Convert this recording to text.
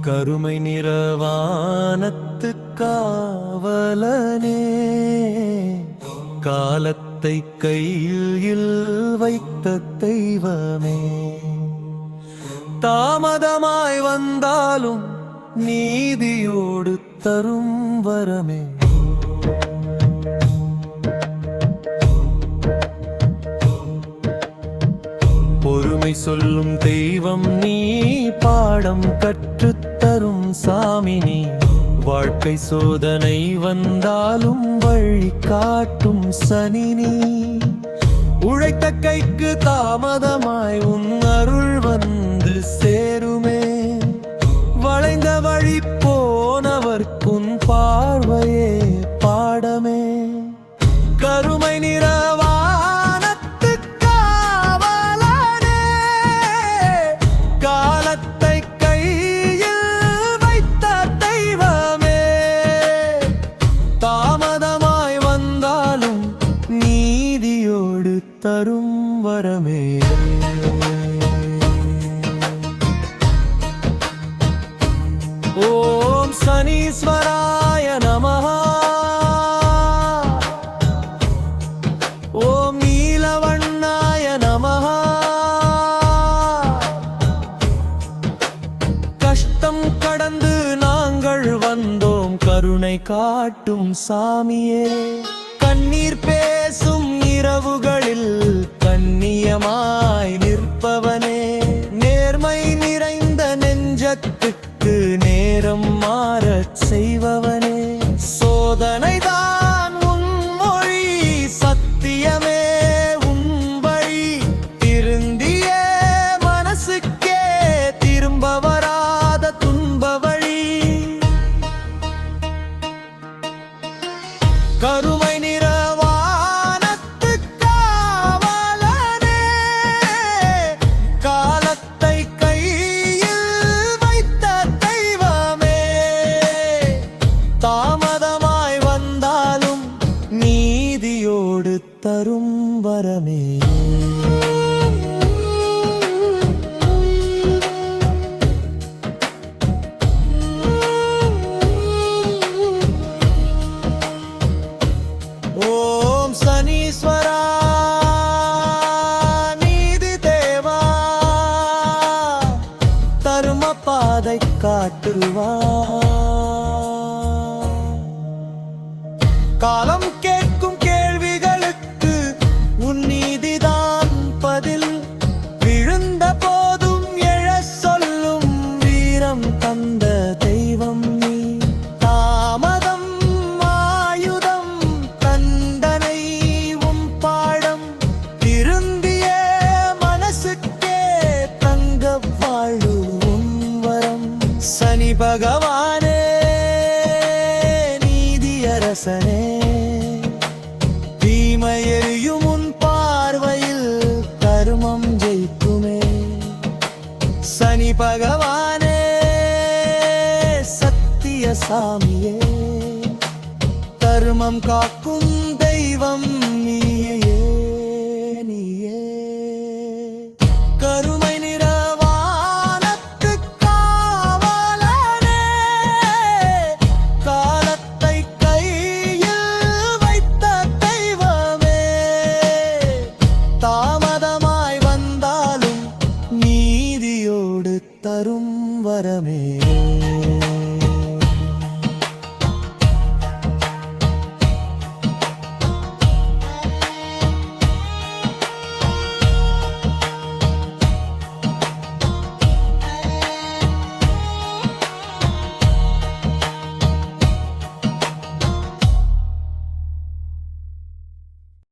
கருமை நிறவானத்து காவலனே, காலத்தை கையில் வைத்த தெய்வமே, தாமதமாய் வந்தாலும் நீதியோடு தரும் வரமே, பொறுமை சொல்லும் தெய்வம் நீ, பாடம் கற்றுத்தரும் சாமி நீ, வாழ்க்கை சோதனை வந்தாலும் வழி காட்டும் சனி நீ, உழைத்த கைக்கு தாமதமாய் உன் அருள் வந்து சேருமே, வளைந்த வழி போனவர்க்குன் பார்வையே பாடமே, கருமை நிறவா தரும் வரமே. ஓம் சனீஸ்வராய நமஹ, ஓம் நீலவண்ணாய நமஹ, கஷ்டம் கடந்து நாங்கள் வந்தோம் கருணை காட்டும் சாமியே, கண்ணீர் பேசும் இரவுகளில் கண்ணியமாய் நிற்பவனே, நேர்மை நிறைந்த நெஞ்சத்துக்கு நேரம் மாறச் செய்பவனே, சோதனைதான் உன் மொழி, சத்தியமே உன் வழி, திருந்திய மனசுக்கே திரும்ப வராத துன்ப வழி, கருமை தரும் வரமே. ஓம் சனீஸ்வரா நீதி தேவா, தர்ம பாதை காட்டுவா, காலம் கேட்கும் கேள்விகளுக்கு உன் நீதிதான் பதில், விழுந்த போதும் எழச் சொல்லும் வீரம் தந்த தெய்வம் நீ, தாமதம் ஆயுதம் தண்டனை உன் பாடம், திருந்திய மனசுக்கே தங்க வாழு உன் வரம், சனி பகவானே நீதியரசனே, தீமையெறியும் உன் பார்வையில் தர்மம் ஜெயிக்குமே, சனி பகவானே சத்திய சாமியே, தர்மம் காக்கும் தெய்வம் நீயே நீயே, கருமை நிறவானத்து காவலனே, காலத்தை தாமதமாய் வந்தாலும் நீதியோடு தரும் வரமே.